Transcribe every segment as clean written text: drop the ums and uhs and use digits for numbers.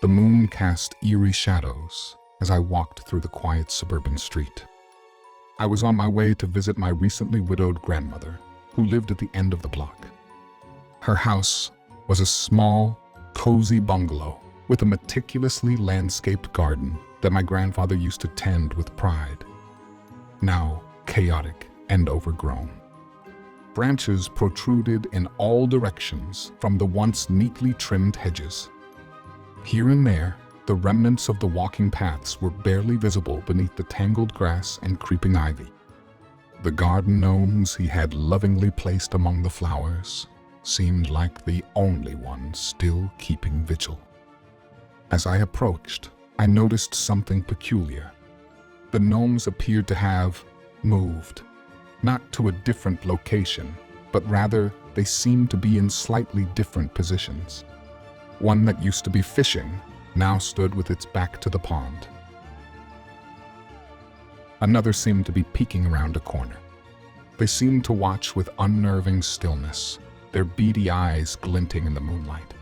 The moon cast eerie shadows as I walked through the quiet suburban street. I was on my way to visit my recently widowed grandmother, who lived at the end of the block. Her house was a small, cozy bungalow with a meticulously landscaped garden that my grandfather used to tend with pride. Now chaotic and overgrown. Branches protruded in all directions from the once neatly trimmed hedges. Here and there, the remnants of the walking paths were barely visible beneath the tangled grass and creeping ivy. The garden gnomes he had lovingly placed among the flowers seemed like the only ones still keeping vigil. As I approached, I noticed something peculiar. The gnomes appeared to have moved, not to a different location, but rather they seemed to be in slightly different positions. One that used to be fishing now stood with its back to the pond. Another seemed to be peeking around a corner. They seemed to watch with unnerving stillness, their beady eyes glinting in the moonlight.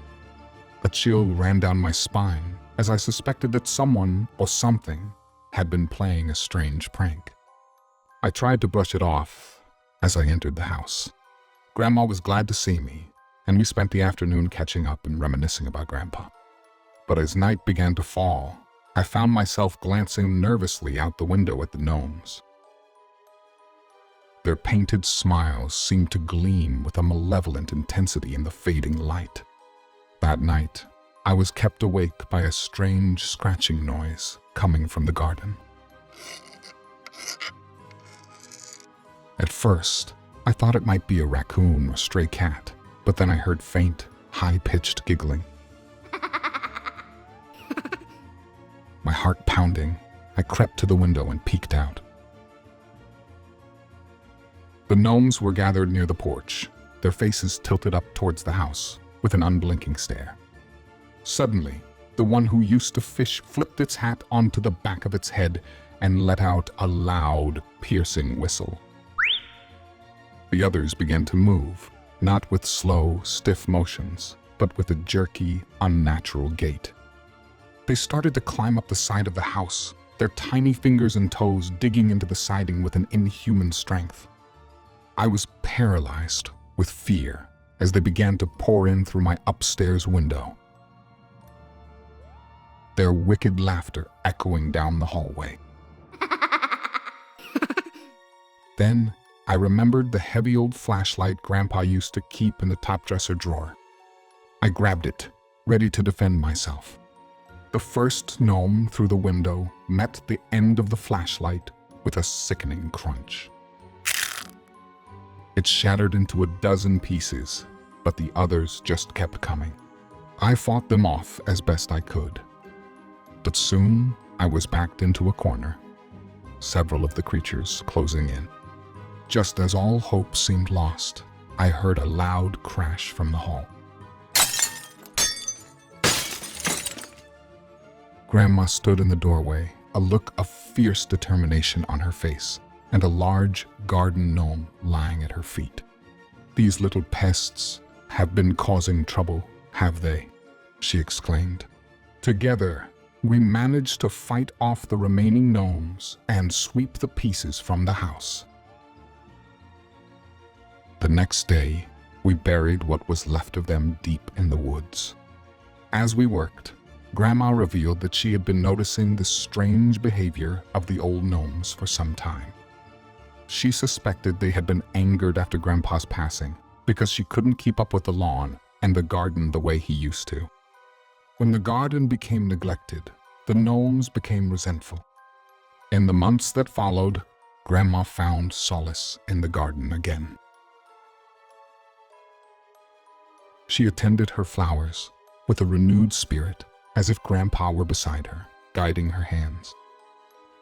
A chill ran down my spine as I suspected that someone or something had been playing a strange prank. I tried to brush it off as I entered the house. Grandma was glad to see me, and we spent the afternoon catching up and reminiscing about Grandpa. But as night began to fall, I found myself glancing nervously out the window at the gnomes. Their painted smiles seemed to gleam with a malevolent intensity in the fading light. That night, I was kept awake by a strange scratching noise coming from the garden. At first, I thought it might be a raccoon or stray cat, but then I heard faint, high-pitched giggling. My heart pounding, I crept to the window and peeked out. The gnomes were gathered near the porch, their faces tilted up towards the house, with an unblinking stare. Suddenly, the one who used to fish flipped its hat onto the back of its head and let out a loud, piercing whistle. The others began to move, not with slow, stiff motions, but with a jerky, unnatural gait. They started to climb up the side of the house, their tiny fingers and toes digging into the siding with an inhuman strength. I was paralyzed with fear as they began to pour in through my upstairs window, their wicked laughter echoing down the hallway. Then, I remembered the heavy old flashlight Grandpa used to keep in the top dresser drawer. I grabbed it, ready to defend myself. The first gnome through the window met the end of the flashlight with a sickening crunch. It shattered into a dozen pieces, but the others just kept coming. I fought them off as best I could. But soon, I was backed into a corner, several of the creatures closing in. Just as all hope seemed lost, I heard a loud crash from the hall. Grandma stood in the doorway, a look of fierce determination on her face, and a large garden gnome lying at her feet. "These little pests have been causing trouble, have they?" she exclaimed. Together, we managed to fight off the remaining gnomes and sweep the pieces from the house. The next day, we buried what was left of them deep in the woods. As we worked, Grandma revealed that she had been noticing the strange behavior of the old gnomes for some time. She suspected they had been angered after Grandpa's passing because she couldn't keep up with the lawn and the garden the way he used to. When the garden became neglected, the gnomes became resentful. In the months that followed, Grandma found solace in the garden again. She attended her flowers with a renewed spirit, as if Grandpa were beside her, guiding her hands.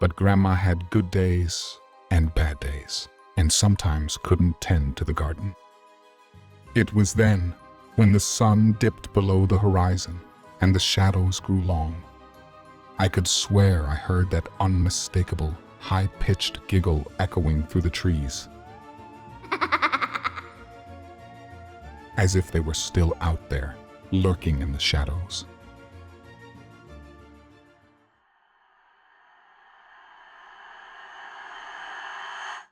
But Grandma had good days and bad days, and sometimes couldn't tend to the garden. It was then, when the sun dipped below the horizon and the shadows grew long, I could swear I heard that unmistakable, high-pitched giggle echoing through the trees, as if they were still out there, lurking in the shadows.